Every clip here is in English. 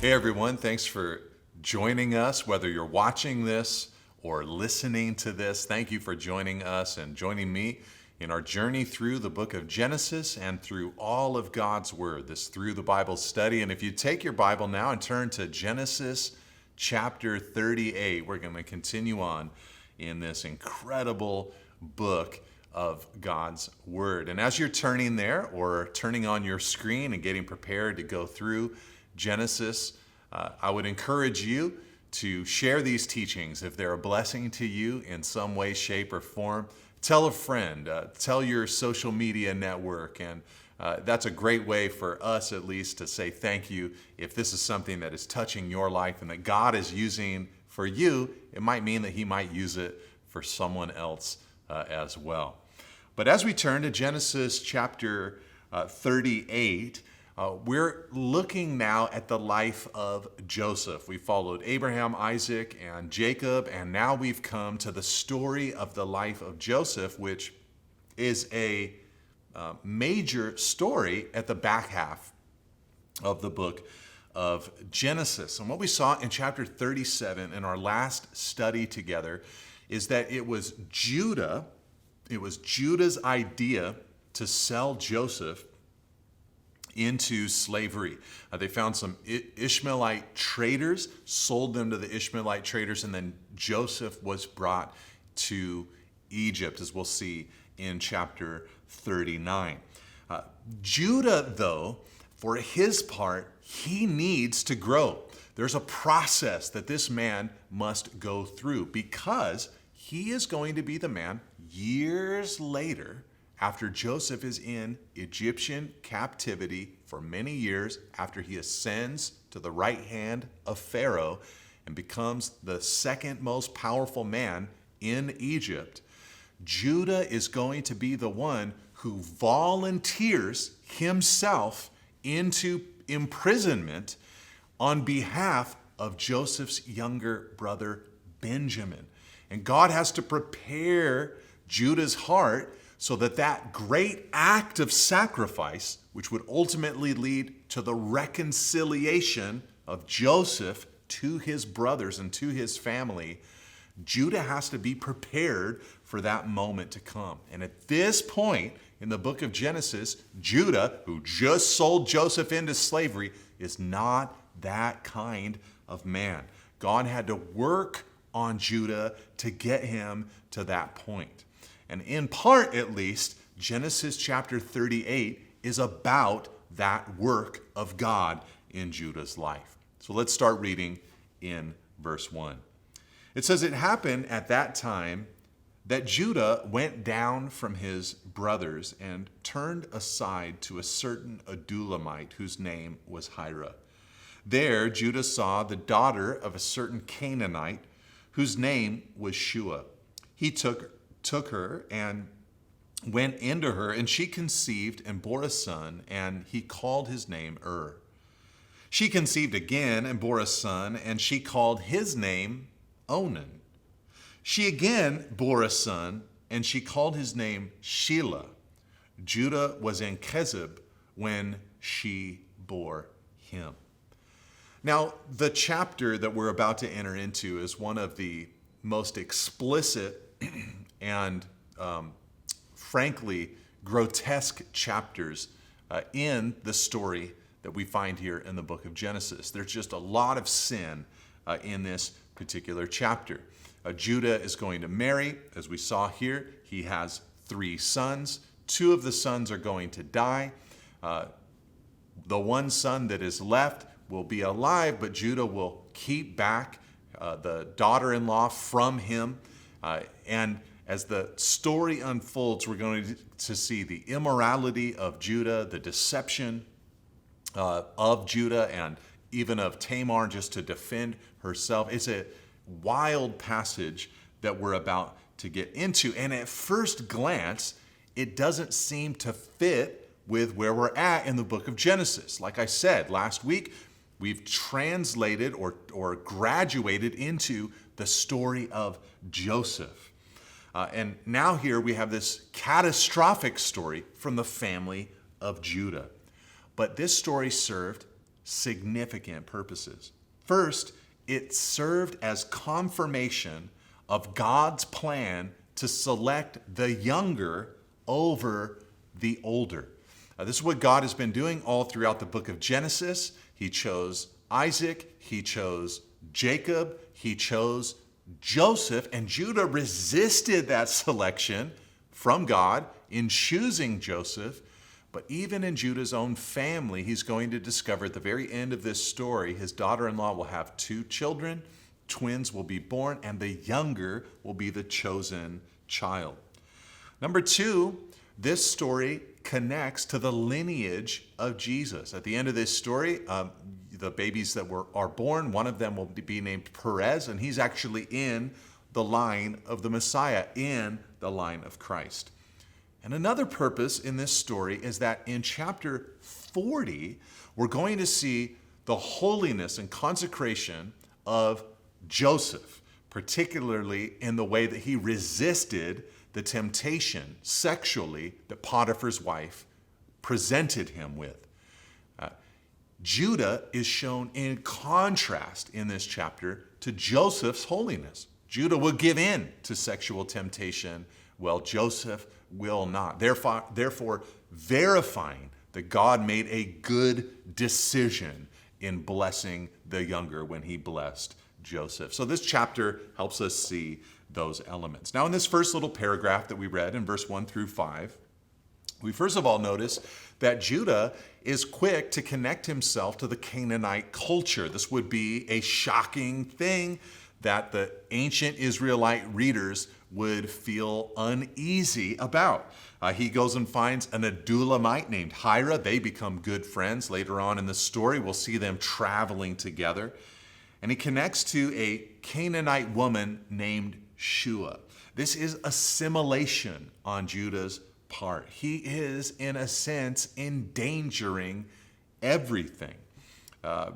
Hey everyone, thanks for joining us. Whether you're watching this or listening to this, thank you for joining us and joining me in our journey through the book of Genesis and through all of God's Word, this Through the Bible study. And if you take your Bible now and turn to Genesis chapter 38, we're going to continue on in this incredible book of God's Word. And as you're turning there or turning on your screen and getting prepared to go through Genesis, I would encourage you to share these teachings if they're a blessing to you in some way, shape, or form. Tell a friend, tell your social media network, and that's a great way for us at least to say thank you. If this is something that is touching your life and that God is using for you, it might mean that He might use it for someone else as well. But as we turn to Genesis chapter 38, we're looking now at the life of Joseph. We followed Abraham, Isaac, and Jacob, and now we've come to the story of the life of Joseph, which is a major story at the back half of the book of Genesis. And what we saw in chapter 37 in our last study together is that it was Judah's idea to sell Joseph into slavery. They found some Ishmaelite traders, sold them to the Ishmaelite traders, and then Joseph was brought to Egypt, as we'll see in chapter 39. Judah, though, for his part, he needs to grow. There's a process that this man must go through because he is going to be the man years later, after Joseph is in Egyptian captivity for many years, after he ascends to the right hand of Pharaoh and becomes the second most powerful man in Egypt, Judah is going to be the one who volunteers himself into imprisonment on behalf of Joseph's younger brother, Benjamin. And God has to prepare Judah's heart so that that great act of sacrifice, which would ultimately lead to the reconciliation of Joseph to his brothers and to his family, Judah has to be prepared for that moment to come. And at this point in the book of Genesis, Judah, who just sold Joseph into slavery, is not that kind of man. God had to work on Judah to get him to that point. And in part, at least, Genesis chapter 38 is about that work of God in Judah's life. So let's start reading in verse 1. It says, "It happened at that time that Judah went down from his brothers and turned aside to a certain Adullamite whose name was Hira. There Judah saw the daughter of a certain Canaanite whose name was Shua. He took her and went into her, and she conceived and bore a son, and he called his name She conceived again and bore a son, and she called his name Onan. She again bore a son, and she called his name Shelah. Judah was in Kezib when she bore him." Now, the chapter that we're about to enter into is one of the most explicit and frankly grotesque chapters in the story that we find here in the book of Genesis. There's just a lot of sin in this particular chapter. Judah is going to marry, as we saw here. He has 3 sons. 2 of the sons are going to die. The one son that is left will be alive, but Judah will keep back the daughter-in-law from him. And as the story unfolds, we're going to see the immorality of Judah, the deception of Judah, and even of Tamar just to defend herself. It's a wild passage that we're about to get into. And at first glance, it doesn't seem to fit with where we're at in the book of Genesis. Like I said last week, we've translated or graduated into the story of Joseph. And now here we have this catastrophic story from the family of Judah. But this story served significant purposes. First, it served as confirmation of God's plan to select the younger over the older. This is what God has been doing all throughout the book of Genesis. He chose Isaac, he chose Jacob, he chose Joseph, and Judah resisted that selection from God in choosing Joseph. But even in Judah's own family, he's going to discover at the very end of this story, his daughter-in-law will have 2 children, twins will be born, and the younger will be the chosen child. Number 2, this story connects to the lineage of Jesus. At the end of this story, the babies that are born, one of them will be named Perez, and he's actually in the line of the Messiah, in the line of Christ. And another purpose in this story is that in chapter 40, we're going to see the holiness and consecration of Joseph, particularly in the way that he resisted the temptation sexually that Potiphar's wife presented him with. Judah is shown in contrast in this chapter to Joseph's holiness. Judah will give in to sexual temptation, while Joseph will not. Therefore, verifying that God made a good decision in blessing the younger when he blessed Joseph. So this chapter helps us see those elements. Now, in this first little paragraph that we read in verse 1 through 5, we first of all notice that Judah is quick to connect himself to the Canaanite culture. This would be a shocking thing that the ancient Israelite readers would feel uneasy about. He goes and finds an Adullamite named Hira. They become good friends. Later on in the story, we'll see them traveling together. And he connects to a Canaanite woman named Shua. This is assimilation on Judah's part. He is, in a sense, endangering everything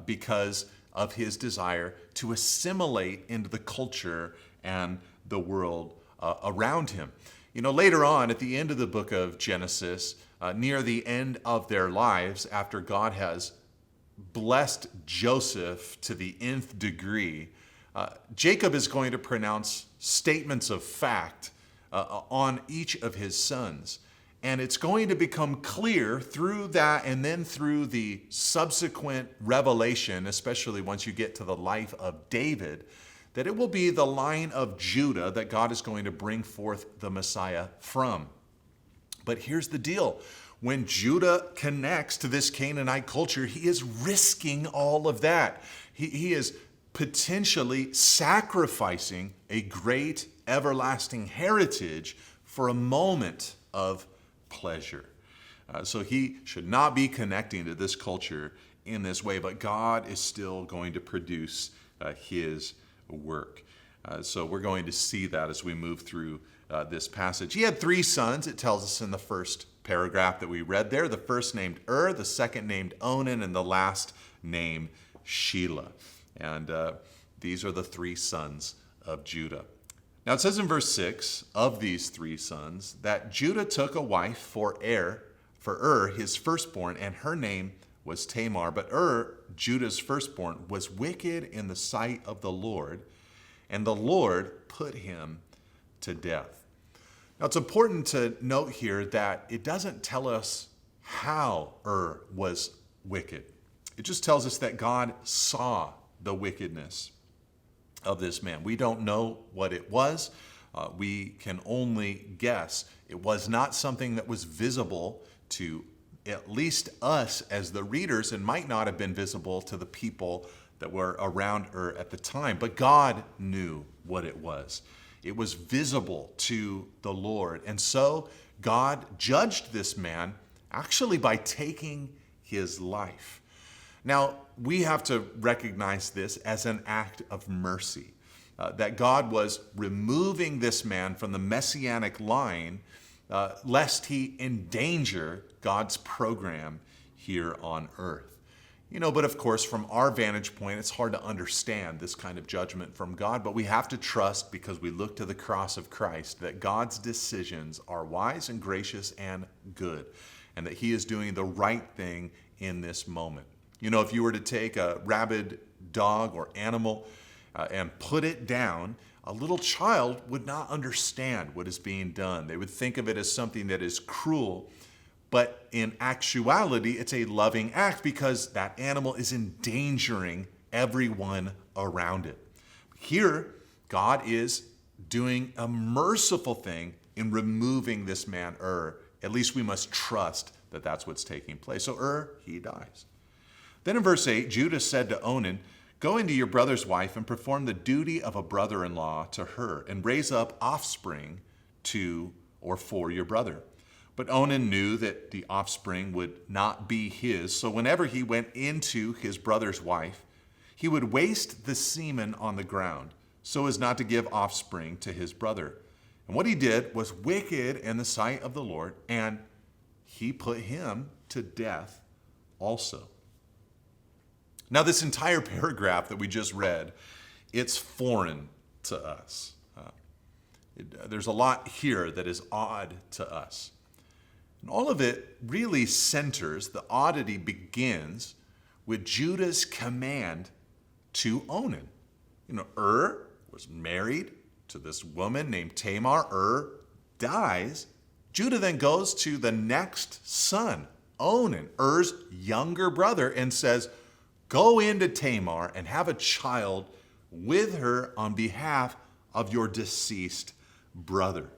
because of his desire to assimilate into the culture and the world around him. You know, later on, at the end of the book of Genesis, near the end of their lives, after God has blessed Joseph to the nth degree, Jacob is going to pronounce statements of fact on each of his sons. And it's going to become clear through that and then through the subsequent revelation, especially once you get to the life of David, that it will be the line of Judah that God is going to bring forth the Messiah from. But here's the deal. When Judah connects to this Canaanite culture, he is risking all of that. He is potentially sacrificing a great everlasting heritage for a moment of pleasure. So he should not be connecting to this culture in this way, but God is still going to produce his work. So we're going to see that as we move through this passage. He had 3 sons, it tells us in the first paragraph that we read there. The first named the second named Onan, and the last named Shelah. And these are the 3 sons of Judah. Now it says in verse 6 of these 3 sons that Judah took a wife for his firstborn, and her name was Tamar. But Judah's firstborn, was wicked in the sight of the Lord, and the Lord put him to death. Now it's important to note here that it doesn't tell us how was wicked. It just tells us that God saw the wickedness of this man. We don't know what it was. We can only guess. It was not something that was visible to at least us as the readers, and might not have been visible to the people that were around at the time. But God knew what it was. It was visible to the Lord. And so God judged this man actually by taking his life. Now, we have to recognize this as an act of mercy, that God was removing this man from the messianic line lest he endanger God's program here on earth. You know, but of course, from our vantage point, it's hard to understand this kind of judgment from God, but we have to trust, because we look to the cross of Christ, that God's decisions are wise and gracious and good, and that he is doing the right thing in this moment. You know, if you were to take a rabid dog or animal and put it down, a little child would not understand what is being done. They would think of it as something that is cruel. But in actuality, it's a loving act because that animal is endangering everyone around it. Here, God is doing a merciful thing in removing this man, At least we must trust that that's what's taking place. So he dies. Then in verse 8, Judah said to Onan, "Go into your brother's wife and perform the duty of a brother-in-law to her, and raise up offspring to or for your brother." But Onan knew that the offspring would not be his, so whenever he went into his brother's wife, he would waste the semen on the ground, so as not to give offspring to his brother. And what he did was wicked in the sight of the Lord, and he put him to death also. Now, this entire paragraph that we just read, it's foreign to us. There's a lot here that is odd to us. And all of it really centers, the oddity begins with Judah's command to Onan. You know, was married to this woman named Tamar. Dies. Judah then goes to the next son, Onan, Er's younger brother, and says, "Go into Tamar and have a child with her on behalf of your deceased brother."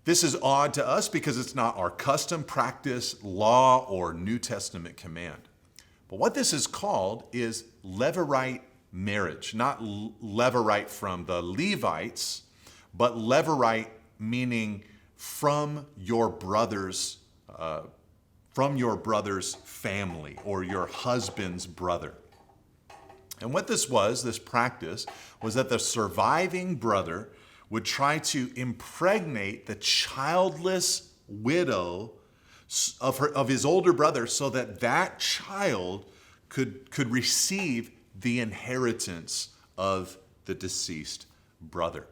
This is odd to us because it's not our custom, practice, law, or New Testament command. But what this is called is Levirate marriage. Not Levirate from the Levites, but Levirate meaning from your brother's family or your husband's brother. And what this practice was that the surviving brother would try to impregnate the childless widow of his older brother so that that child could receive the inheritance of the deceased brother.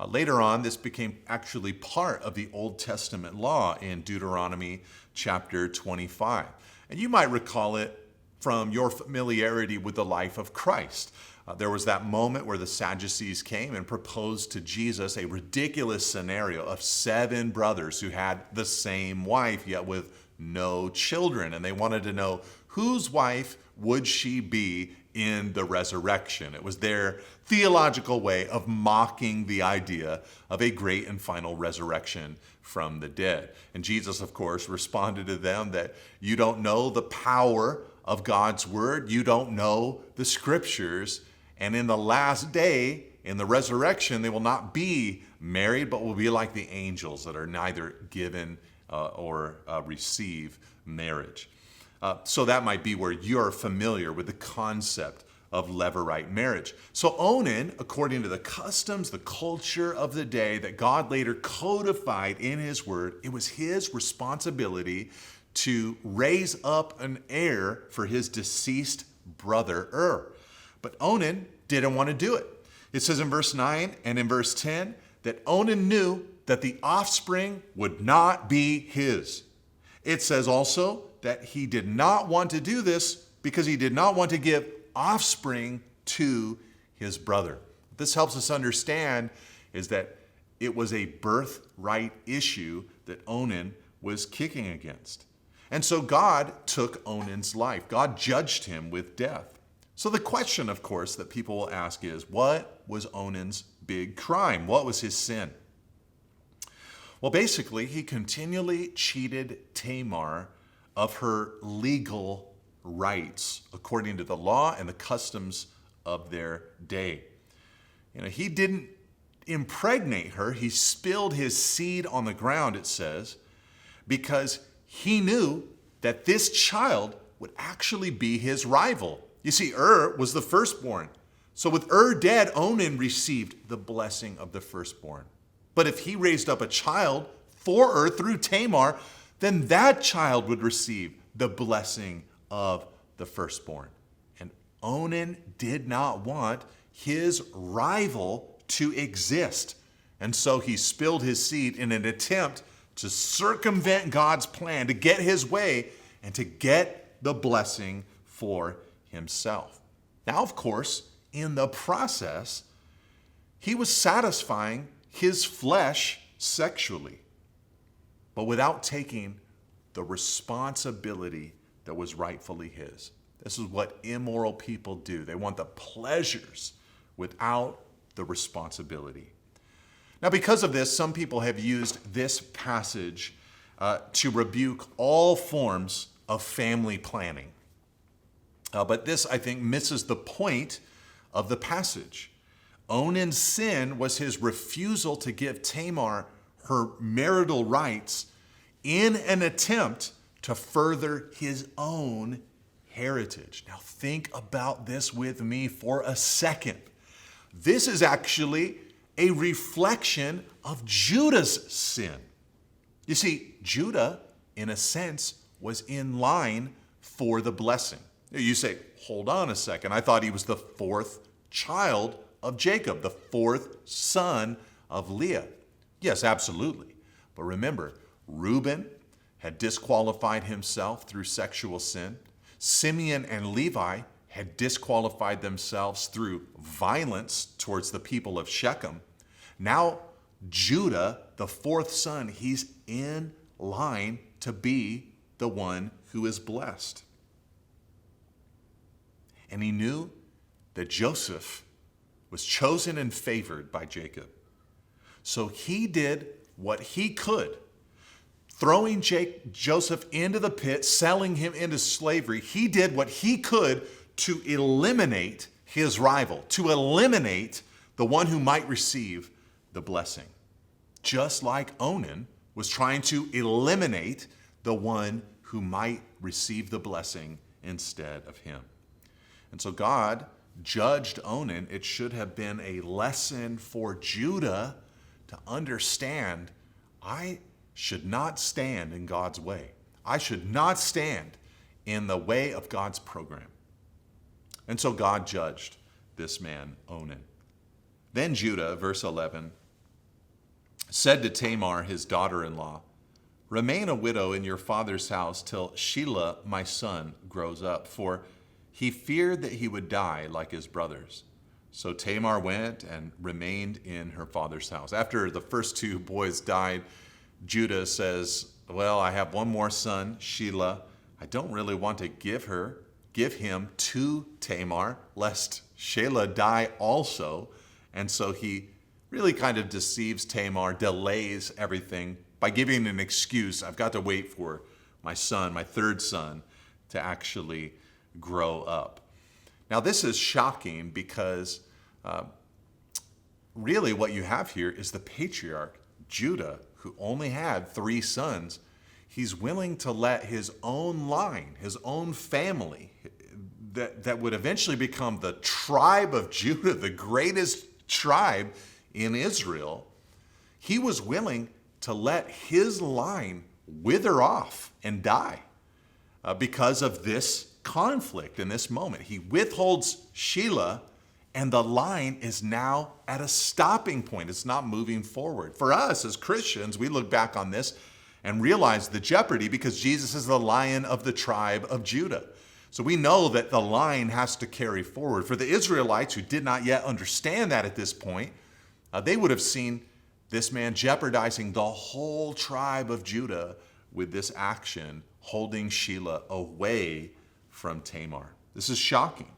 Later on, this became actually part of the Old Testament law in Deuteronomy chapter 25. And you might recall it from your familiarity with the life of Christ. There was that moment where the Sadducees came and proposed to Jesus a ridiculous scenario of 7 brothers who had the same wife, yet with no children. And they wanted to know whose wife would she be in the resurrection. It was their theological way of mocking the idea of a great and final resurrection from the dead. And Jesus, of course, responded to them that you don't know the power of God's word. You don't know the scriptures. And in the last day, in the resurrection, they will not be married, but will be like the angels that are neither given or receive marriage. So that might be where you're familiar with the concept of Levirate marriage. So Onan, according to the customs, the culture of the day that God later codified in his word, it was his responsibility to raise up an heir for his deceased brother But Onan didn't want to do it. It says in verse 9 and in verse 10 that Onan knew that the offspring would not be his. It says also that he did not want to do this because he did not want to give offspring to his brother. What this helps us understand is that it was a birthright issue that Onan was kicking against. And so God took Onan's life. God judged him with death. So the question, of course, that people will ask is, what was Onan's big crime? What was his sin? Well, basically, he continually cheated Tamar of her legal rights according to the law and the customs of their day. He didn't impregnate her. He spilled his seed on the ground, it says, because he knew that this child would actually be his rival. You see, was the firstborn. So with dead, Onan received the blessing of the firstborn. But if he raised up a child for through Tamar, then that child would receive the blessing of the firstborn. And Onan did not want his rival to exist. And so he spilled his seed in an attempt to circumvent God's plan, to get his way, and to get the blessing for himself. Now, of course, in the process, he was satisfying his flesh sexually, but without taking the responsibility that was rightfully his. This is what immoral people do. They want the pleasures without the responsibility. Now, because of this, some people have used this passage to rebuke all forms of family planning. But this, I think, misses the point of the passage. Onan's sin was his refusal to give Tamar her marital rights in an attempt to further his own heritage. Now think about this with me for a second. This is actually a reflection of Judah's sin. You see, Judah, in a sense, was in line for the blessing. You say, hold on a second. I thought he was the fourth child of Jacob, the fourth son of Leah. Yes, absolutely. But remember, Reuben had disqualified himself through sexual sin. Simeon and Levi had disqualified themselves through violence towards the people of Shechem. Now, Judah, the fourth son, he's in line to be the one who is blessed. And he knew that Joseph was chosen and favored by Jacob. So he did what he could. Throwing Joseph into the pit, selling him into slavery, he did what he could to eliminate his rival, to eliminate the one who might receive the blessing. Just like Onan was trying to eliminate the one who might receive the blessing instead of him. And so God judged Onan. It should have been a lesson for Judah to understand, I should not stand in God's way. I should not stand in the way of God's program. And so God judged this man, Onan. Then Judah, verse 11, said to Tamar, his daughter-in-law, "Remain a widow in your father's house till Shelah, my son, grows up, for he feared that he would die like his brothers." So Tamar went and remained in her father's house. After the first two boys died, Judah says, well, I have one more son, Shelah. I don't really want to give him to Tamar, lest Shelah die also. And so he really kind of deceives Tamar, delays everything by giving an excuse. I've got to wait for my son, my third son, to actually grow up. Now, this is shocking because really what you have here is the patriarch, Judah, who only had 3 sons. He's willing to let his own line, his own family, that would eventually become the tribe of Judah, the greatest tribe in Israel. He was willing to let his line wither off and die because of this conflict in this moment. He withholds Shelah, and the line is now at a stopping point. It's not moving forward. For us as Christians, we look back on this and realize the jeopardy because Jesus is the Lion of the tribe of Judah. So we know that the line has to carry forward. For the Israelites who did not yet understand that at this point, they would have seen this man jeopardizing the whole tribe of Judah with this action, holding Shelah away from Tamar. This is shocking.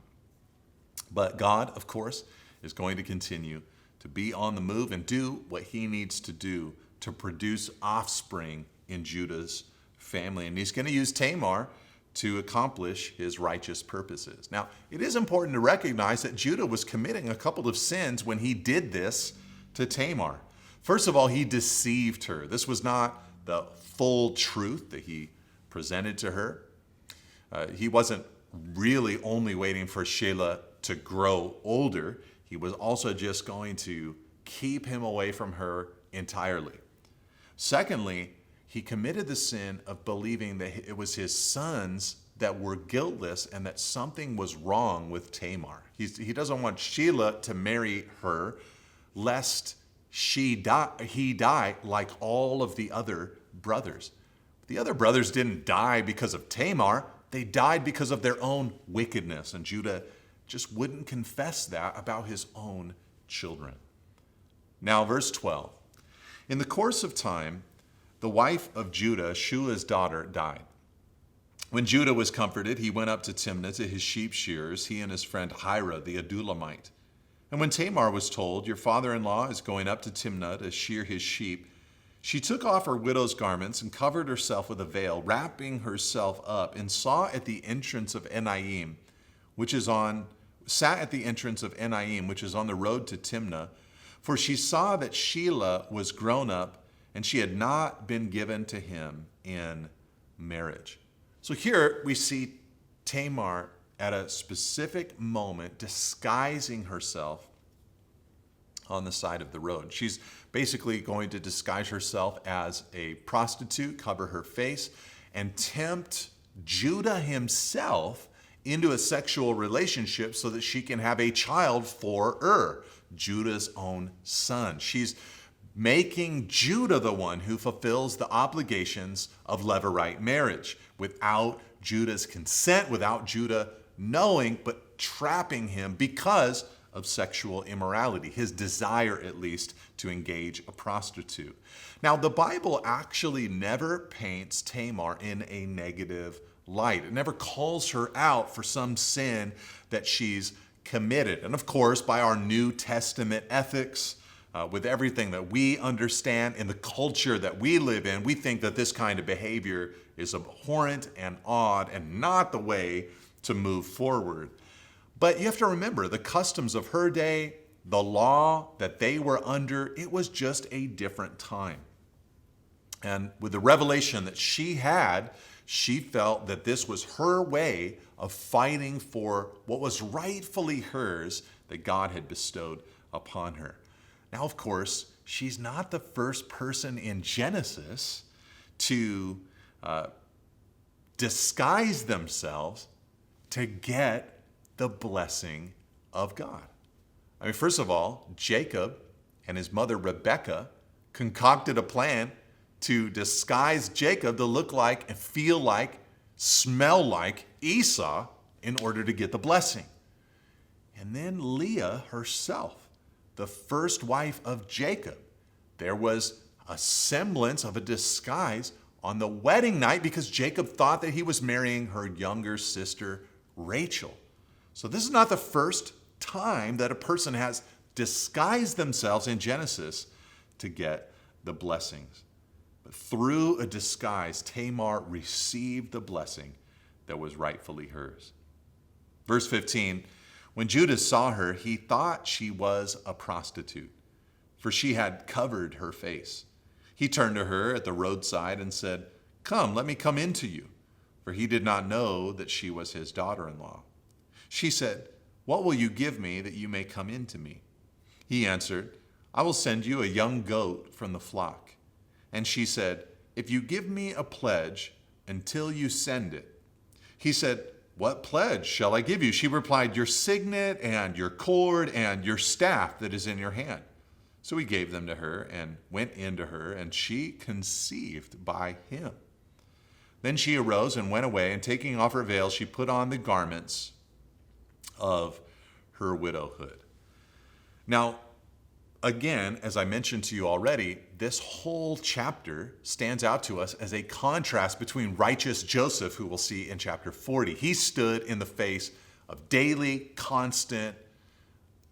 But God, of course, is going to continue to be on the move and do what he needs to do to produce offspring in Judah's family. And he's going to use Tamar to accomplish his righteous purposes. Now, it is important to recognize that Judah was committing a couple of sins when he did this to Tamar. First of all, he deceived her. This was not the full truth that he presented to her. He wasn't really only waiting for Shelah to grow older. He was also just going to keep him away from her entirely. Secondly, he committed the sin of believing that it was his sons that were guiltless and that something was wrong with Tamar. He doesn't want Shelah to marry her lest he die like all of the other brothers. The other brothers didn't die because of Tamar. They died because of their own wickedness, and Judah just wouldn't confess that about his own children. Now, verse 12. In the course of time, the wife of Judah, Shua's daughter, died. When Judah was comforted, he went up to Timnah to his sheep shearers, he and his friend Hira the Adulamite. And when Tamar was told, "Your father-in-law is going up to Timnah to shear his sheep," she took off her widow's garments and covered herself with a veil, wrapping herself up, and sat at the entrance of Enaim, which is on the road to Timnah, for she saw that Shelah was grown up, and she had not been given to him in marriage. So here we see Tamar at a specific moment disguising herself on the side of the road. She's basically going to disguise herself as a prostitute, cover her face, and tempt Judah himself into a sexual relationship so that she can have a child for Judah's own son. She's making Judah the one who fulfills the obligations of levirate marriage without Judah's consent, without Judah knowing, but trapping him because of sexual immorality, his desire at least to engage a prostitute. Now, the Bible actually never paints Tamar in a negative light. It never calls her out for some sin that she's committed. And of course, by our New Testament ethics, with everything that we understand in the culture that we live in, we think that this kind of behavior is abhorrent and odd and not the way to move forward. But you have to remember, the customs of her day, the law that they were under, it was just a different time. And with the revelation that she had, she felt that this was her way of fighting for what was rightfully hers that God had bestowed upon her. Now, of course, she's not the first person in Genesis to disguise themselves to get the blessing of God. I mean, first of all, Jacob and his mother Rebekah concocted a plan to disguise Jacob to look like and feel like, smell like Esau in order to get the blessing. And then Leah herself, the first wife of Jacob, there was a semblance of a disguise on the wedding night because Jacob thought that he was marrying her younger sister, Rachel. So this is not the first time that a person has disguised themselves in Genesis to get the blessings. But through a disguise, Tamar received the blessing that was rightfully hers. Verse 15, when Judah saw her, he thought she was a prostitute, for she had covered her face. He turned to her at the roadside and said, "Come, let me come in to you," for he did not know that she was his daughter-in-law. She said, "What will you give me that you may come in to me?" He answered, "I will send you a young goat from the flock." And she said, "If you give me a pledge until you send it." He said, "What pledge shall I give you?" She replied, "Your signet and your cord and your staff that is in your hand." So he gave them to her and went in to her, and she conceived by him. Then she arose and went away, and taking off her veil, she put on the garments of her widowhood. Now, again, as I mentioned to you already, this whole chapter stands out to us as a contrast between righteous Joseph, who we'll see in chapter 40. He stood in the face of daily, constant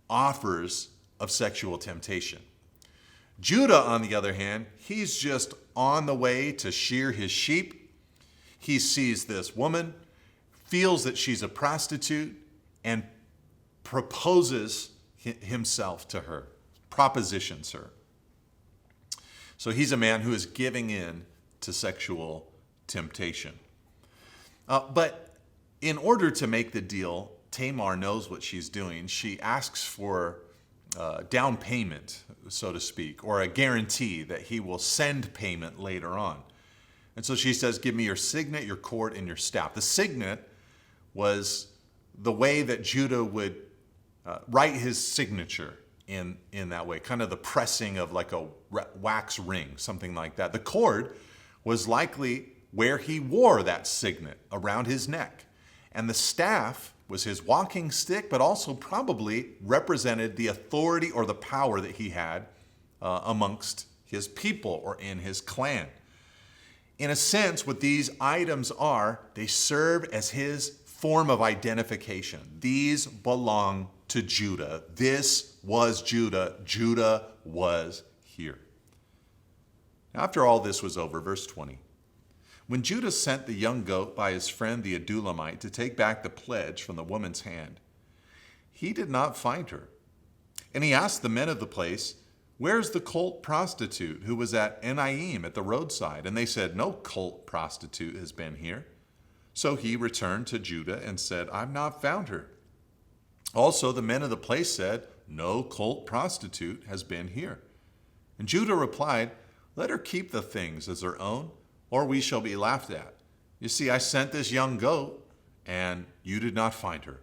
offers of sexual temptation. Judah, on the other hand, he's just on the way to shear his sheep. He sees this woman, feels that she's a prostitute, and proposes himself to her, propositions her. So he's a man who is giving in to sexual temptation. But in order to make the deal, Tamar knows what she's doing. She asks for down payment, so to speak, or a guarantee that he will send payment later on. And so she says, "Give me your signet, your cord, and your staff." The signet was the way that Judah would write his signature in that way, kind of the pressing of like a wax ring, something like that. The cord was likely where he wore that signet around his neck. And the staff was his walking stick, but also probably represented the authority or the power that he had amongst his people or in his clan. In a sense, what these items are, they serve as his form of identification. These belong to Judah. This was Judah. Judah was here. After all this was over, verse 20. When Judah sent the young goat by his friend the Adulamite to take back the pledge from the woman's hand, he did not find her. And he asked the men of the place, "Where's the cult prostitute who was at Enaim at the roadside?" And they said, "No cult prostitute has been here." So he returned to Judah and said, "I've not found her." Also the men of the place said, "No cult prostitute has been here." And Judah replied, "Let her keep the things as her own, or we shall be laughed at. You see, I sent this young goat, and you did not find her."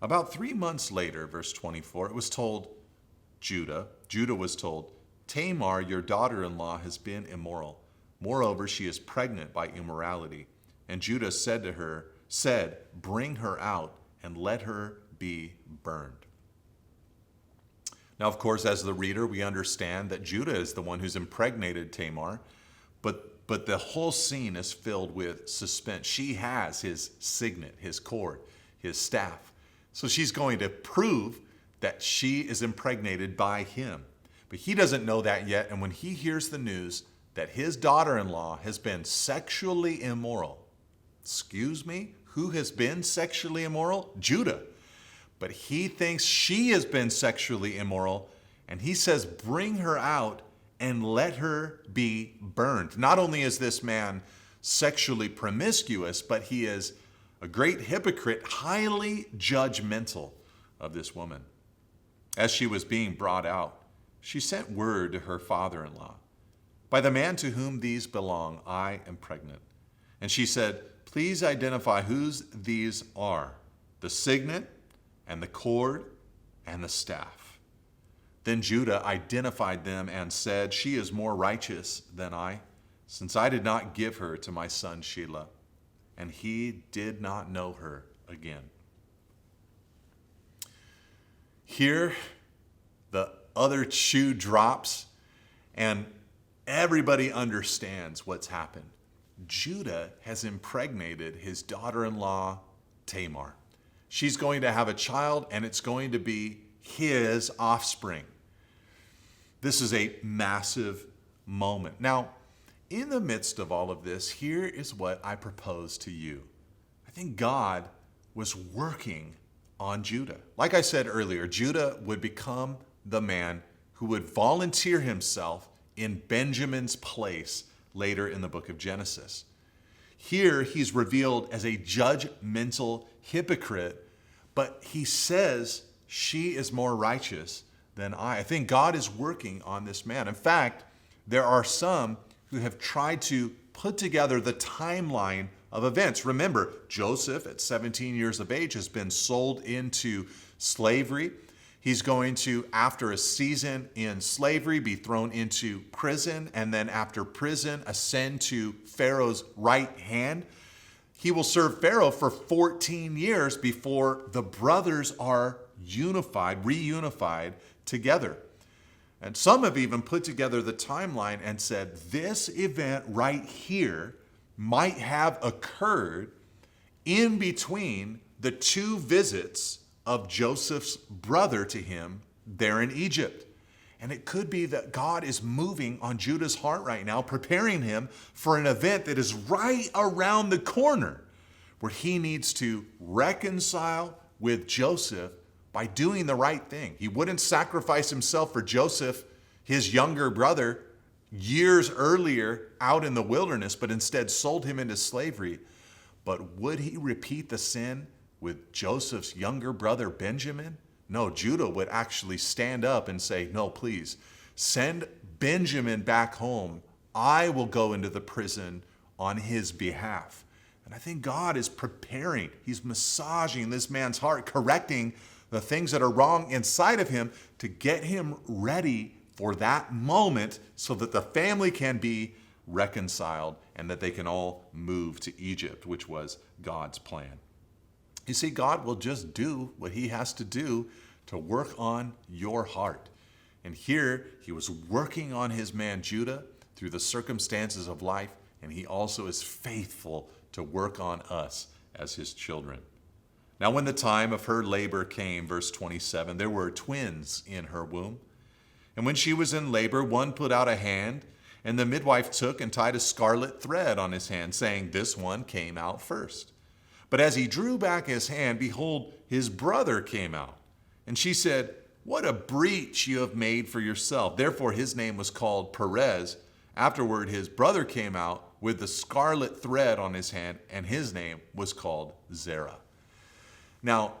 About 3 months later, verse 24, it was told Judah was told, "Tamar, your daughter-in-law, has been immoral. Moreover, she is pregnant by immorality." And Judah said, "Bring her out and let her be burned." Now, of course, as the reader, we understand that Judah is the one who's impregnated Tamar, but the whole scene is filled with suspense. She has his signet, his cord, his staff. So she's going to prove that she is impregnated by him. But he doesn't know that yet, and when he hears the news that his daughter-in-law has been sexually immoral, excuse me, who has been sexually immoral? Judah. But he thinks she has been sexually immoral, and he says, "Bring her out and let her be burned." Not only is this man sexually promiscuous, but he is a great hypocrite, highly judgmental of this woman. As she was being brought out, she sent word to her father-in-law, "By the man to whom these belong, I am pregnant." And she said, "Please identify whose these are, the signet and the cord and the staff." Then Judah identified them and said, "She is more righteous than I, since I did not give her to my son Shelah." And he did not know her again. Here, the other shoe drops, and everybody understands what's happened. Judah has impregnated his daughter-in-law, Tamar. She's going to have a child, and it's going to be his offspring. This is a massive moment. Now, in the midst of all of this, here is what I propose to you. I think God was working on Judah. Like I said earlier, Judah would become the man who would volunteer himself in Benjamin's place later in the book of Genesis. Here, he's revealed as a judgmental hypocrite, but he says, "She is more righteous than I." I think God is working on this man. In fact, there are some who have tried to put together the timeline of events. Remember, Joseph, at 17 years of age, has been sold into slavery. He's going to, after a season in slavery, be thrown into prison, and then after prison, ascend to Pharaoh's right hand. He will serve Pharaoh for 14 years before the brothers are reunified together. And some have even put together the timeline and said this event right here might have occurred in between the two visits of Joseph's brother to him there in Egypt. And it could be that God is moving on Judah's heart right now, preparing him for an event that is right around the corner, where he needs to reconcile with Joseph by doing the right thing. He wouldn't sacrifice himself for Joseph, his younger brother, years earlier out in the wilderness, but instead sold him into slavery. But would he repeat the sin with Joseph's younger brother, Benjamin? No, Judah would actually stand up and say, "No, please, send Benjamin back home. I will go into the prison on his behalf." And I think God is preparing. He's massaging this man's heart, correcting the things that are wrong inside of him to get him ready for that moment so that the family can be reconciled and that they can all move to Egypt, which was God's plan. You see, God will just do what he has to do to work on your heart. And here he was working on his man Judah through the circumstances of life, and he also is faithful to work on us as his children. Now, when the time of her labor came, verse 27, there were twins in her womb. And when she was in labor, one put out a hand, and the midwife took and tied a scarlet thread on his hand, saying, "This one came out first." But as he drew back his hand, behold, his brother came out. And she said, "What a breach you have made for yourself." Therefore his name was called Perez. Afterward his brother came out with the scarlet thread on his hand, and his name was called Zerah. Now,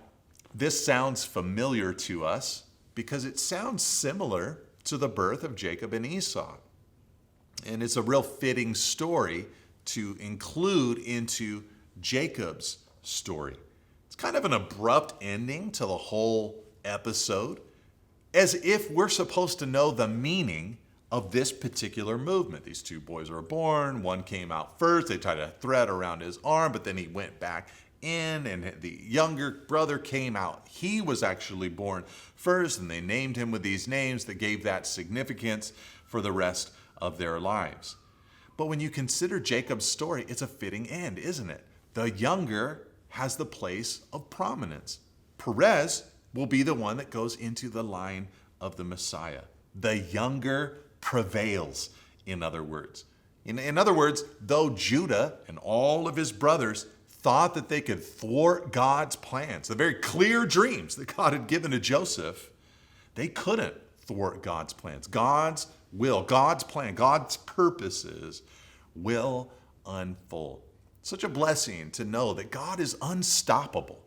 this sounds familiar to us because it sounds similar to the birth of Jacob and Esau. And it's a real fitting story to include into Jacob's story. It's kind of an abrupt ending to the whole episode, as if we're supposed to know the meaning of this particular movement. These two boys were born. One came out first. They tied a thread around his arm, but then he went back in, and the younger brother came out. He was actually born first, and they named him with these names that gave that significance for the rest of their lives. But when you consider Jacob's story, it's a fitting end, isn't it? The younger has the place of prominence. Perez will be the one that goes into the line of the Messiah. The younger prevails, in other words. In other words, though Judah and all of his brothers thought that they could thwart God's plans, the very clear dreams that God had given to Joseph, they couldn't thwart God's plans. God's will, God's plan, God's purposes will unfold. Such a blessing to know that God is unstoppable.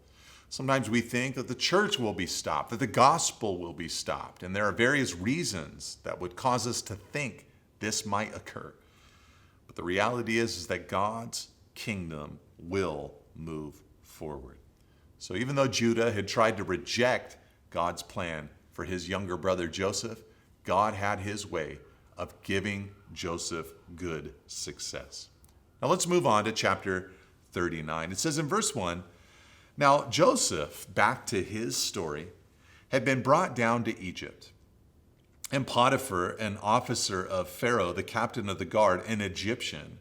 Sometimes we think that the church will be stopped, that the gospel will be stopped, and there are various reasons that would cause us to think this might occur. But the reality is that God's kingdom will move forward. So even though Judah had tried to reject God's plan for his younger brother Joseph, God had his way of giving Joseph good success. Now let's move on to chapter 39. It says in verse 1, "Now Joseph," back to his story, "had been brought down to Egypt. And Potiphar, an officer of Pharaoh, the captain of the guard, an Egyptian,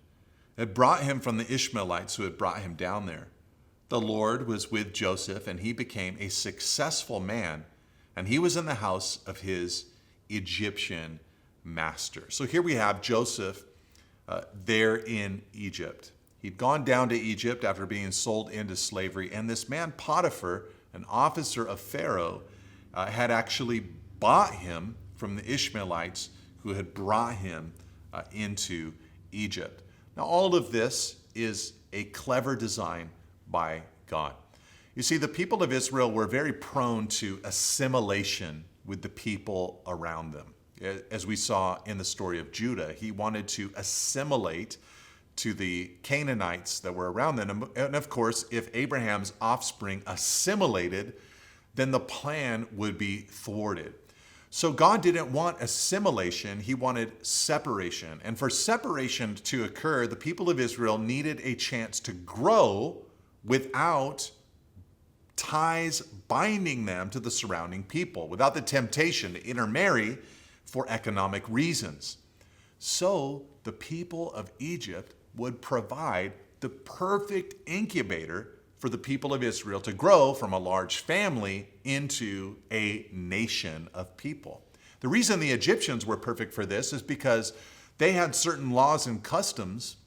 had brought him from the Ishmaelites who had brought him down there. The Lord was with Joseph, and he became a successful man, and he was in the house of his Egyptian master." So here we have Joseph there in Egypt. He'd gone down to Egypt after being sold into slavery, and this man Potiphar, an officer of Pharaoh, had actually bought him from the Ishmaelites who had brought him into Egypt. Now, all of this is a clever design by God. You see, the people of Israel were very prone to assimilation with the people around them. As we saw in the story of Judah, he wanted to assimilate to the Canaanites that were around them. And of course, if Abraham's offspring assimilated, then the plan would be thwarted. So God didn't want assimilation, he wanted separation. And for separation to occur, the people of Israel needed a chance to grow without ties binding them to the surrounding people, without the temptation to intermarry for economic reasons. So the people of Egypt would provide the perfect incubator for the people of Israel to grow from a large family into a nation of people. The reason the Egyptians were perfect for this is because they had certain laws and customs,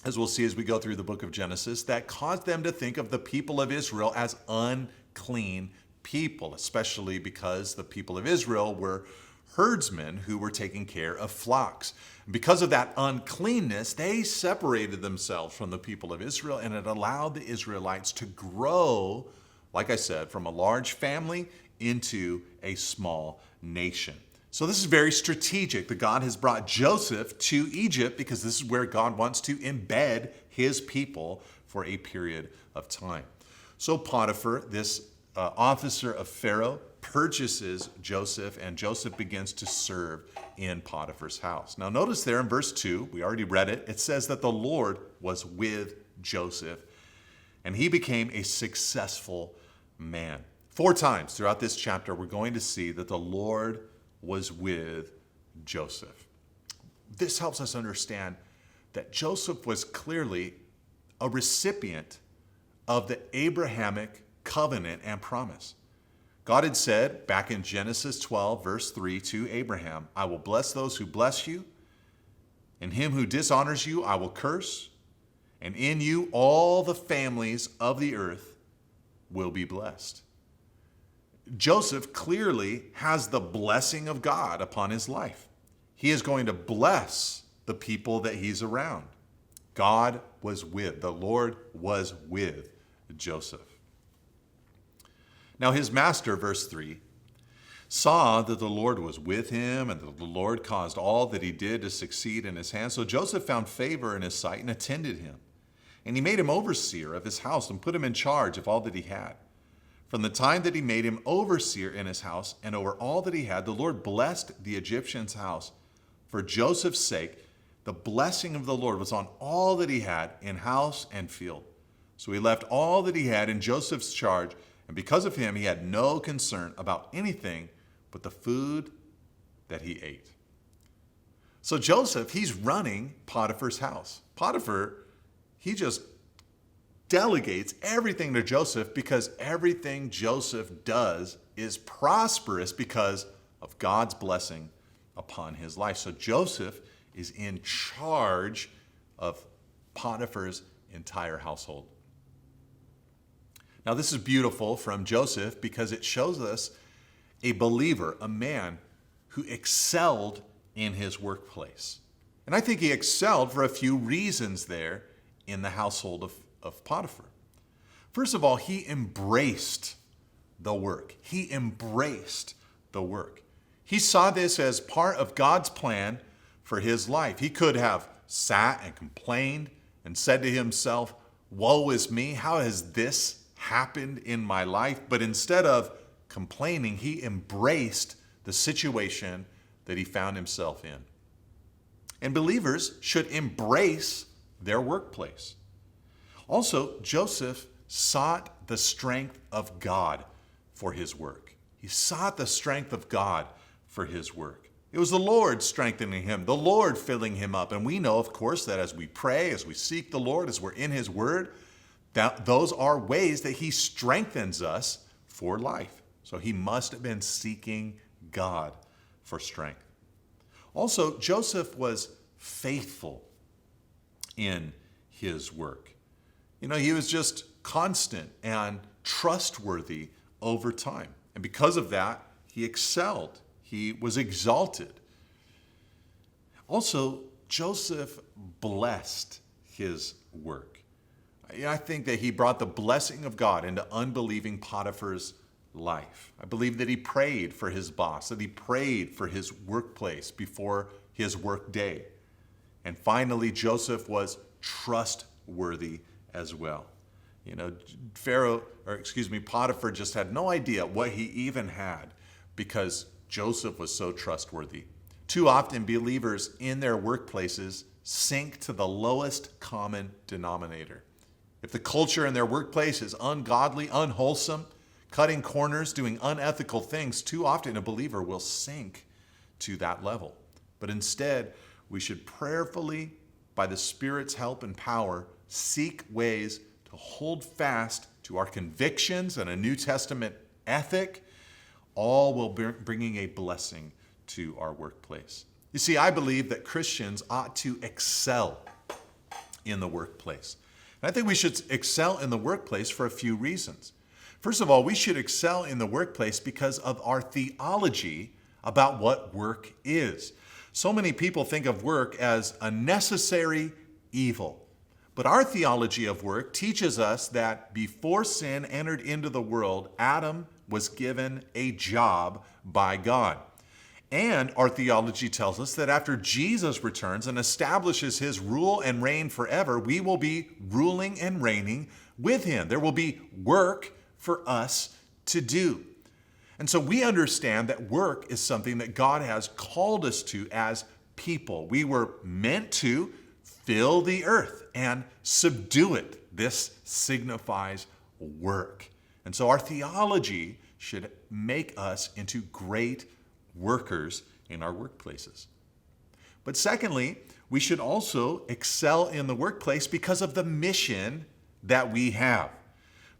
as we'll see as we go through the book of Genesis, that caused them to think of the people of Israel as unclean people, especially because the people of Israel were herdsmen who were taking care of flocks. Because of that uncleanness, they separated themselves from the people of Israel, and it allowed the Israelites to grow, like I said, from a large family into a small nation. So this is very strategic that God has brought Joseph to Egypt because this is where God wants to embed his people for a period of time. So Potiphar, this officer of Pharaoh, purchases Joseph, and Joseph begins to serve in Potiphar's house. Now notice there in verse 2, we already read it, it says that the Lord was with Joseph, and he became a successful man. 4 times throughout this chapter, we're going to see that the Lord was with Joseph. This helps us understand that Joseph was clearly a recipient of the Abrahamic covenant and promise. God had said back in Genesis 12, verse 3 to Abraham, I will bless those who bless you, and him who dishonors you I will curse, and in you all the families of the earth will be blessed. Joseph clearly has the blessing of God upon his life. He is going to bless the people that he's around. God was with, the Lord was with Joseph. Now his master, verse 3, saw that the Lord was with him and that the Lord caused all that he did to succeed in his hands. So Joseph found favor in his sight and attended him. And he made him overseer of his house and put him in charge of all that he had. From the time that he made him overseer in his house and over all that he had, the Lord blessed the Egyptian's house. For Joseph's sake, the blessing of the Lord was on all that he had in house and field. So he left all that he had in Joseph's charge, and because of him, he had no concern about anything but the food that he ate. So Joseph, he's running Potiphar's house. Potiphar, he just delegates everything to Joseph because everything Joseph does is prosperous because of God's blessing upon his life. So Joseph is in charge of Potiphar's entire household. Now, this is beautiful from Joseph because it shows us a believer, a man who excelled in his workplace. And I think he excelled for a few reasons there in the household of Potiphar. First of all, he embraced the work. He embraced the work. He saw this as part of God's plan for his life. He could have sat and complained and said to himself, woe is me, how has this happened in my life? But instead of complaining, he embraced the situation that he found himself in. And believers should embrace their workplace. Also, Joseph sought the strength of God for his work. He sought the strength of God for his work. It was the Lord strengthening him, the Lord filling him up. And we know, of course, that as we pray, as we seek the Lord, as we're in his word, that those are ways that he strengthens us for life. So he must have been seeking God for strength. Also, Joseph was faithful in his work. You know, he was just constant and trustworthy over time. And because of that, he excelled. He was exalted. Also, Joseph blessed his work. I think that he brought the blessing of God into unbelieving Potiphar's life. I believe that he prayed for his boss, that he prayed for his workplace before his work day. And finally, Joseph was trustworthy as well. You know, Potiphar just had no idea what he even had because Joseph was so trustworthy. Too often, believers in their workplaces sink to the lowest common denominator. If the culture in their workplace is ungodly, unwholesome, cutting corners, doing unethical things, too often a believer will sink to that level. But instead, we should prayerfully, by the Spirit's help and power, seek ways to hold fast to our convictions and a New Testament ethic, all while bringing a blessing to our workplace. You see, I believe that Christians ought to excel in the workplace. And I think we should excel in the workplace for a few reasons. First of all, we should excel in the workplace because of our theology about what work is. So many people think of work as a necessary evil. But our theology of work teaches us that before sin entered into the world, Adam was given a job by God. And our theology tells us that after Jesus returns and establishes his rule and reign forever, we will be ruling and reigning with him. There will be work for us to do. And so we understand that work is something that God has called us to as people. We were meant to fill the earth and subdue it. This signifies work. And so our theology should make us into great workers in our workplaces. But secondly, we should also excel in the workplace because of the mission that we have.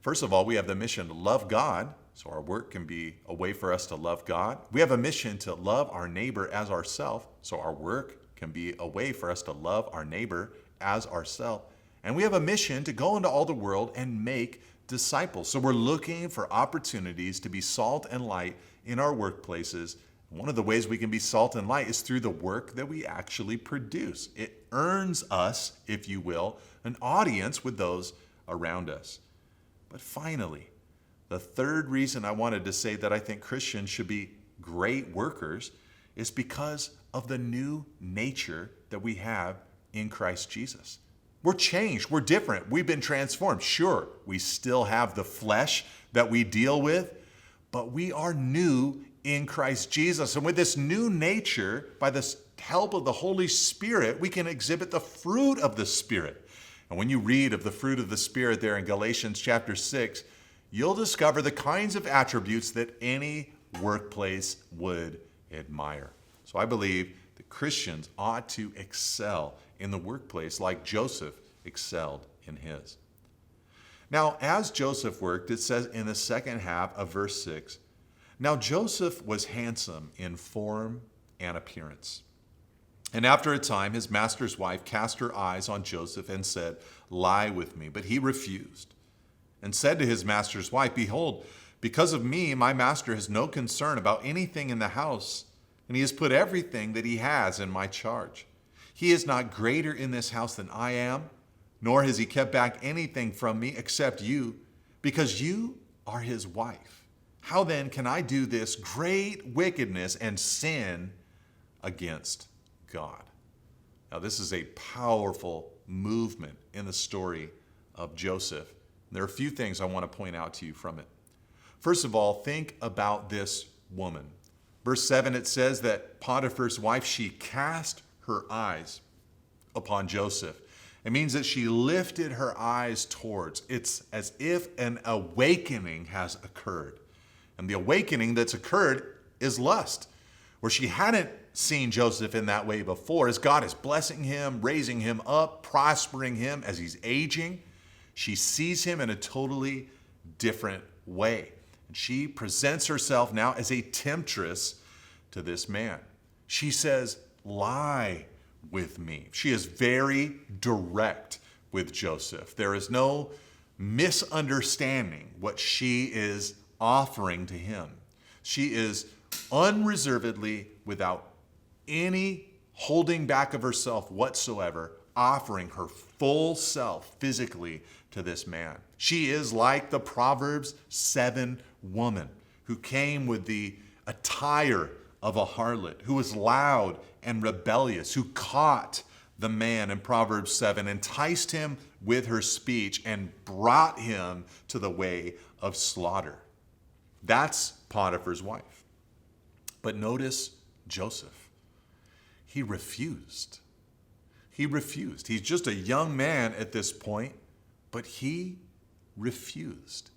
First of all, we have the mission to love God, so our work can be a way for us to love God. We have a mission to love our neighbor as ourselves, so our work can be a way for us to love our neighbor as ourselves. And we have a mission to go into all the world and make disciples. So we're looking for opportunities to be salt and light in our workplaces. One of the ways we can be salt and light is through the work that we actually produce. It earns us, if you will, an audience with those around us. But finally, the third reason I wanted to say that I think Christians should be great workers is because of the new nature that we have in Christ Jesus. We're changed. We're different. We've been transformed. Sure, we still have the flesh that we deal with, but we are new in Christ Jesus. And with this new nature, by the help of the Holy Spirit, we can exhibit the fruit of the Spirit. And when you read of the fruit of the Spirit there in Galatians chapter 6, you'll discover the kinds of attributes that any workplace would admire. So I believe that Christians ought to excel in the workplace like Joseph excelled in his. Now, as Joseph worked, it says in the second half of verse 6, now Joseph was handsome in form and appearance. And after a time, his master's wife cast her eyes on Joseph and said, lie with me. But he refused and said to his master's wife, behold, because of me, my master has no concern about anything in the house, and he has put everything that he has in my charge. He is not greater in this house than I am, nor has he kept back anything from me except you, because you are his wife. How then can I do this great wickedness and sin against God? Now, this is a powerful movement in the story of Joseph. There are a few things I want to point out to you from it. First of all, think about this woman. Verse 7, it says that Potiphar's wife, she cast her eyes upon Joseph. It means that she lifted her eyes towards. It's as if an awakening has occurred. And the awakening that's occurred is lust, where she hadn't seen Joseph in that way before. As God is blessing him, raising him up, prospering him as he's aging, she sees him in a totally different way. And she presents herself now as a temptress to this man. She says, lie with me. She is very direct with Joseph. There is no misunderstanding what she is offering to him. She is unreservedly, without any holding back of herself whatsoever, offering her full self physically to this man. She is like the Proverbs 7 woman who came with the attire of a harlot, who was loud and rebellious, who caught the man in Proverbs 7, enticed him with her speech, and brought him to the way of slaughter. That's Potiphar's wife. But notice Joseph. He refused. He refused. He's just a young man at this point, but he refused.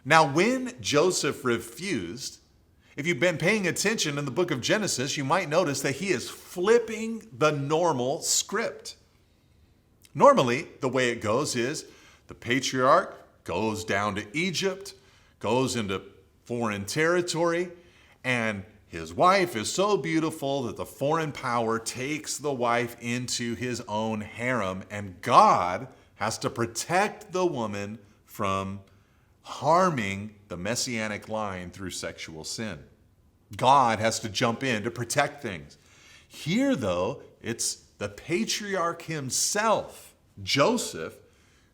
Now, when Joseph refused, if you've been paying attention in the book of Genesis, you might notice that he is flipping the normal script. Normally, the way it goes is the patriarch goes down to Egypt, goes into foreign territory, and his wife is so beautiful that the foreign power takes the wife into his own harem, and God has to protect the woman from harming the messianic line through sexual sin. God has to jump in to protect things. Here, though, it's the patriarch himself, Joseph,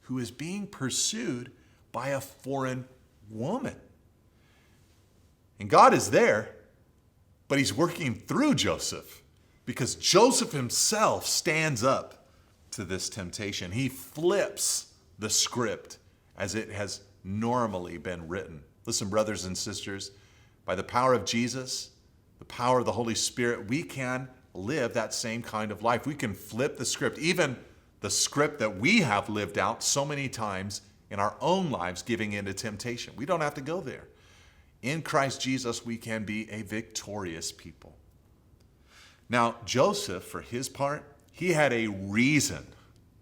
who is being pursued by a foreign woman. And God is there, but he's working through Joseph because Joseph himself stands up to this temptation. He flips the script as it has normally been written. Listen, brothers and sisters, By the power of Jesus, the power of the Holy Spirit, we can live that same kind of life. We can flip the script, even the script that we have lived out so many times in our own lives, giving in to temptation. We don't have to go there. In Christ Jesus, we can be a victorious people. Now, Joseph, for his part, he had a reason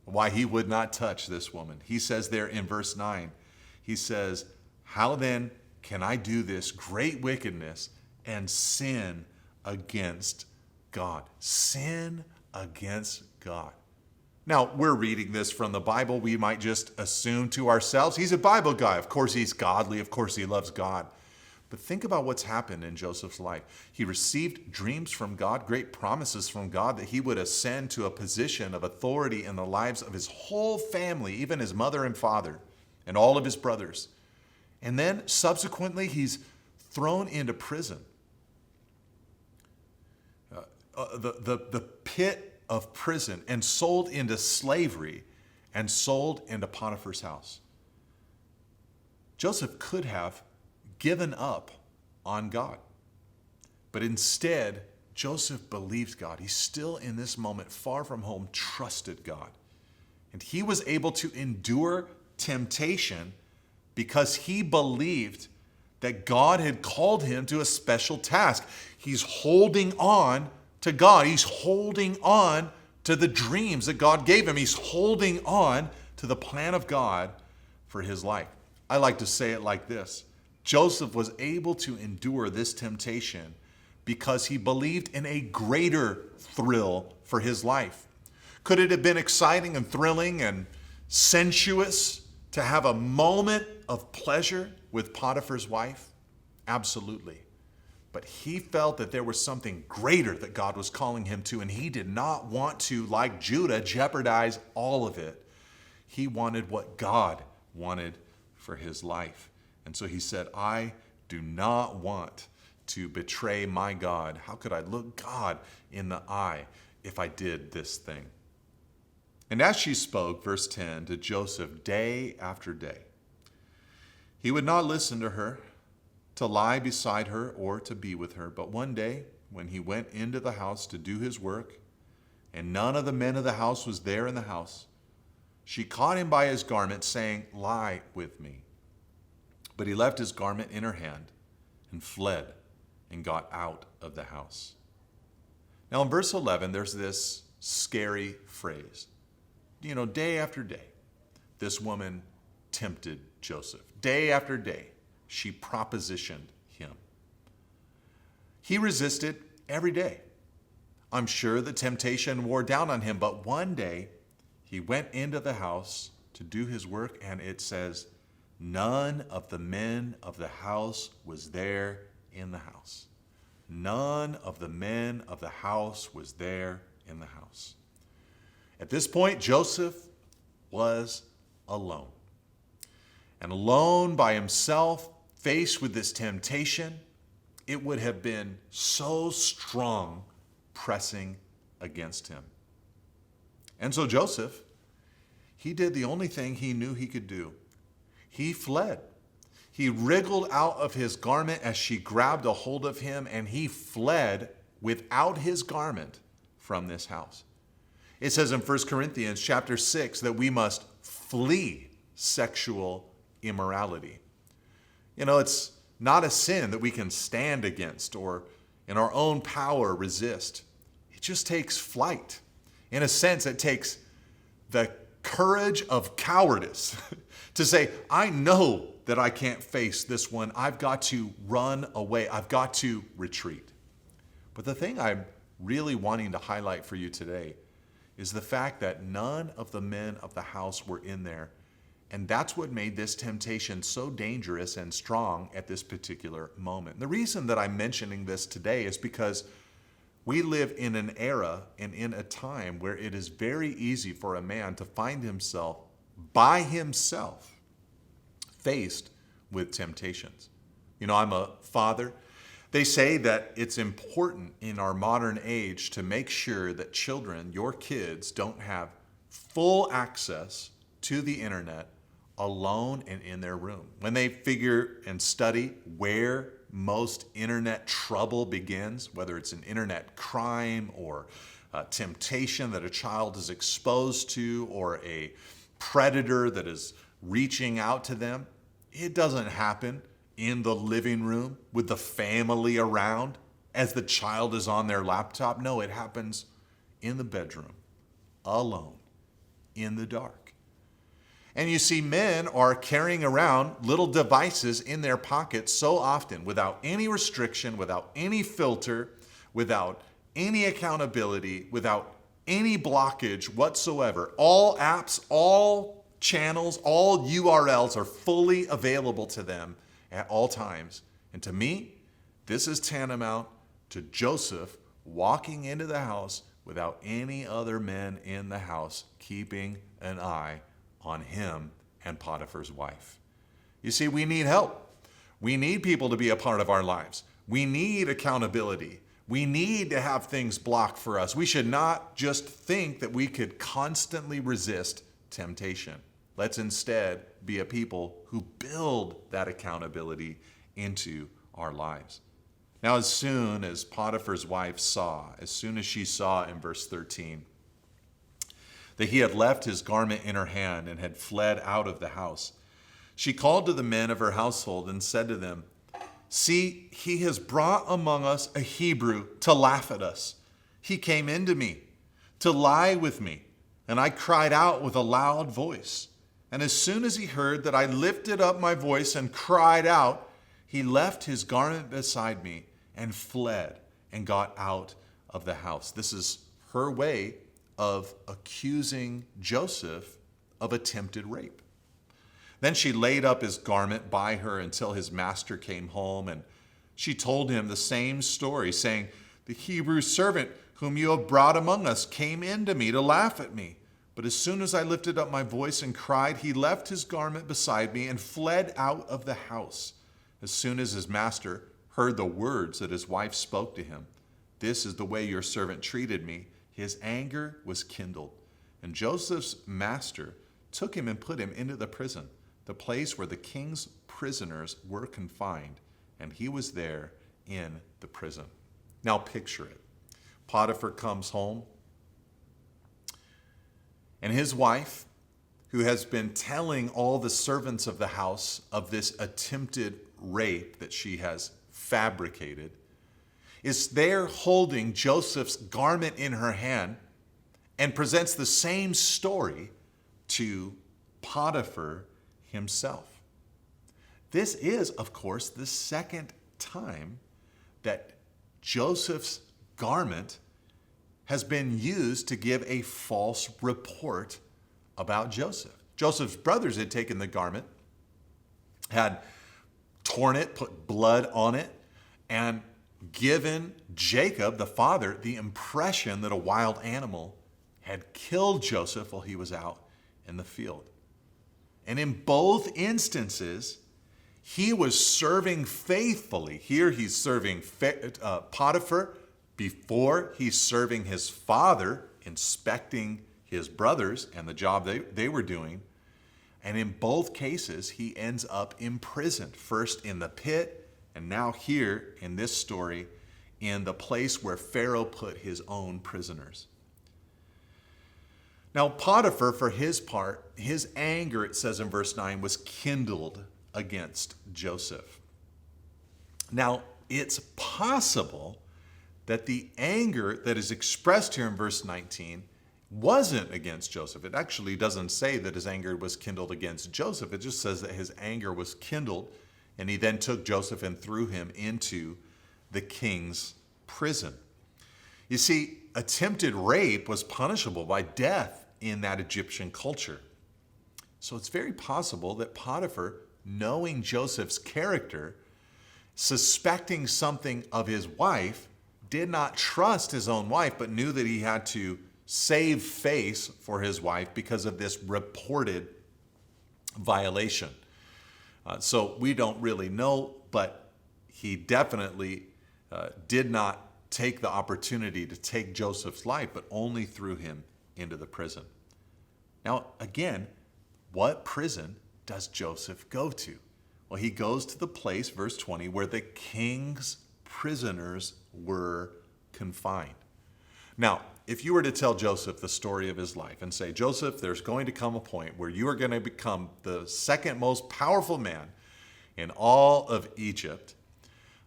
why he would not touch this woman. He says there in verse 9, he says, "How then can I do this great wickedness and sin against God?" Sin against God. Now, we're reading this from the Bible. We might just assume to ourselves, he's a Bible guy. Of course, he's godly. Of course, he loves God. But think about what's happened in Joseph's life. He received dreams from God, great promises from God that he would ascend to a position of authority in the lives of his whole family, even his mother and father, and all of his brothers. And then subsequently, he's thrown into prison. The pit of prison, and sold into slavery, and sold into Potiphar's house. Joseph could have given up on God. But instead, Joseph believed God. He still, in this moment, far from home, trusted God. And he was able to endure temptation because he believed that God had called him to a special task. He's holding on to God. He's holding on to the dreams that God gave him. He's holding on to the plan of God for his life. I like to say it like this. Joseph was able to endure this temptation because he believed in a greater thrill for his life. Could it have been exciting and thrilling and sensuous to have a moment of pleasure with Potiphar's wife? Absolutely. But he felt that there was something greater that God was calling him to, and he did not want to, like Judah, jeopardize all of it. He wanted what God wanted for his life. And so he said, "I do not want to betray my God. How could I look God in the eye if I did this thing?" And as she spoke, verse 10, to Joseph day after day, he would not listen to her, to lie beside her, or to be with her. But one day, when he went into the house to do his work, and none of the men of the house was there in the house, she caught him by his garment, saying, "Lie with me." But he left his garment in her hand and fled and got out of the house. Now in verse 11, there's this scary phrase. Day after day, this woman tempted Joseph. Day after day, she propositioned him. He resisted every day. I'm sure the temptation wore down on him, but one day he went into the house to do his work, and it says, none of the men of the house was there in the house. None of the men of the house was there in the house. At this point, Joseph was alone. And alone by himself, faced with this temptation, it would have been so strong pressing against him. And so Joseph, he did the only thing he knew he could do. He fled. He wriggled out of his garment as she grabbed a hold of him, and he fled without his garment from this house. It says in 1 Corinthians chapter 6 that we must flee sexual immorality. It's not a sin that we can stand against or in our own power resist. It just takes flight. In a sense, it takes the courage of cowardice to say, I know that I can't face this one. I've got to run away. I've got to retreat. But the thing I'm really wanting to highlight for you today is the fact that none of the men of the house were in there. And that's what made this temptation so dangerous and strong at this particular moment. The reason that I'm mentioning this today is because we live in an era and in a time where it is very easy for a man to find himself by himself faced with temptations. I'm a father. They say that it's important in our modern age to make sure that children, your kids, don't have full access to the internet alone and in their room. When they figure and study where most internet trouble begins, whether it's an internet crime or temptation that a child is exposed to or a predator that is reaching out to them. It doesn't happen in the living room with the family around as the child is on their laptop. No, it happens in the bedroom, alone, in the dark. And you see, men are carrying around little devices in their pockets so often without any restriction, without any filter, without any accountability, without any blockage whatsoever. All apps, all channels, all URLs are fully available to them at all times. And to me, this is tantamount to Joseph walking into the house without any other men in the house keeping an eye on him and Potiphar's wife. You see, we need help. We need people to be a part of our lives. We need accountability. We need to have things blocked for us. We should not just think that we could constantly resist temptation. Let's instead be a people who build that accountability into our lives. Now, as soon as Potiphar's wife saw, as soon as she saw in verse 13, that he had left his garment in her hand and had fled out of the house, she called to the men of her household and said to them, "See, he has brought among us a Hebrew to laugh at us. He came into me to lie with me, and I cried out with a loud voice. And as soon as he heard that I lifted up my voice and cried out, he left his garment beside me and fled and got out of the house." This is her way of accusing Joseph of attempted rape. Then she laid up his garment by her until his master came home, and she told him the same story, saying, "The Hebrew servant whom you have brought among us came in to me to laugh at me. But as soon as I lifted up my voice and cried, he left his garment beside me and fled out of the house. As soon as his master heard the words that his wife spoke to him, 'This is the way your servant treated me,' his anger was kindled. And Joseph's master took him and put him into the prison, the place where the king's prisoners were confined, and he was there in the prison." Now picture it. Potiphar comes home, and his wife, who has been telling all the servants of the house of this attempted rape that she has fabricated, is there holding Joseph's garment in her hand and presents the same story to Potiphar himself. This is, of course, the second time that Joseph's garment has been used to give a false report about Joseph. Joseph's brothers had taken the garment, had torn it, put blood on it, and given Jacob, the father, the impression that a wild animal had killed Joseph while he was out in the field. And in both instances, he was serving faithfully. Here he's serving Potiphar. Before, he's serving his father, inspecting his brothers and the job they were doing. And in both cases, he ends up imprisoned, first in the pit, and now here in this story, in the place where Pharaoh put his own prisoners. Now, Potiphar, for his part, his anger, it says in verse 9, was kindled against Joseph. Now, it's possible that the anger that is expressed here in verse 19 wasn't against Joseph. It actually doesn't say that his anger was kindled against Joseph. It just says that his anger was kindled, and he then took Joseph and threw him into the king's prison. You see, attempted rape was punishable by death in that Egyptian culture. So it's very possible that Potiphar, knowing Joseph's character, suspecting something of his wife, did not trust his own wife, but knew that he had to save face for his wife because of this reported violation. So we don't really know, but he definitely did not take the opportunity to take Joseph's life, but only threw him into the prison. Now, again, what prison does Joseph go to? Well, he goes to the place, verse 20, where the king's prisoners were confined. Now, if you were to tell Joseph the story of his life and say, Joseph, there's going to come a point where you are going to become the second most powerful man in all of Egypt,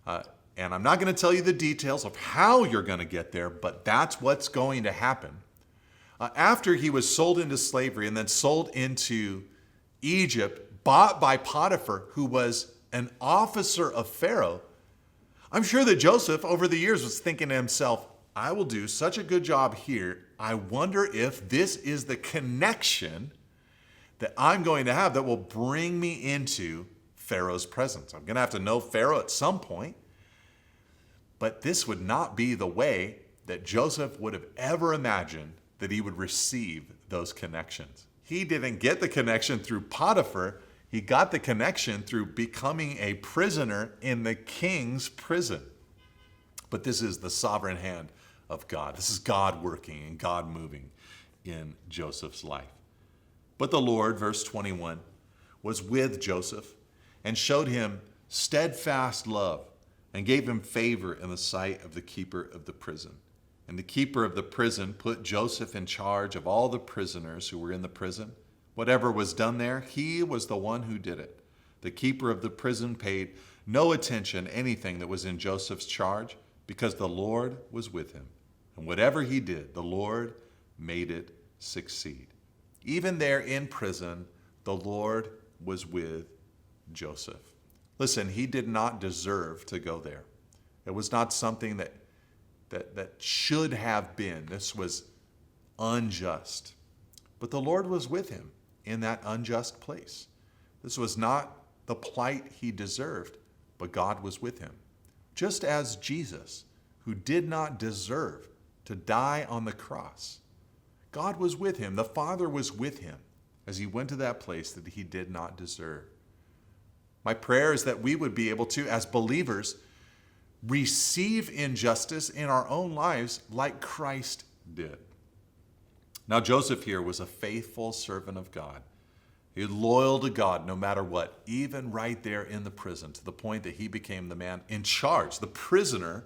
and I'm not going to tell you the details of how you're going to get there, but that's what's going to happen. After he was sold into slavery and then sold into Egypt, bought by Potiphar, who was an officer of Pharaoh, I'm sure that Joseph over the years was thinking to himself, I will do such a good job here. I wonder if this is the connection that I'm going to have that will bring me into Pharaoh's presence. I'm going to have to know Pharaoh at some point. But this would not be the way that Joseph would have ever imagined that he would receive those connections. He didn't get the connection through Potiphar. He got the connection through becoming a prisoner in the king's prison. But this is the sovereign hand of God. This is God working and God moving in Joseph's life. But the Lord, verse 21, was with Joseph and showed him steadfast love and gave him favor in the sight of the keeper of the prison. And the keeper of the prison put Joseph in charge of all the prisoners who were in the prison. Whatever was done there, he was the one who did it. The keeper of the prison paid no attention to anything that was in Joseph's charge, because the Lord was with him. And whatever he did, the Lord made it succeed. Even there in prison, the Lord was with Joseph. Listen, he did not deserve to go there. It was not something that should have been. This was unjust. But the Lord was with him in that unjust place. This was not the plight he deserved, but God was with him. Just as Jesus, who did not deserve to die on the cross, God was with him. The Father was with him as he went to that place that he did not deserve. My prayer is that we would be able to, as believers, receive injustice in our own lives like Christ did. Now, Joseph here was a faithful servant of God. He was loyal to God no matter what, even right there in the prison, to the point that he became the man in charge. The prisoner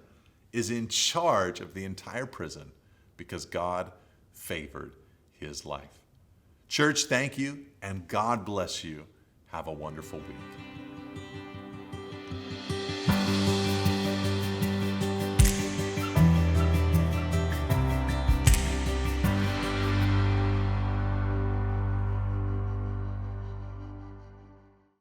is in charge of the entire prison because God favored his life. Church, thank you, and God bless you. Have a wonderful week.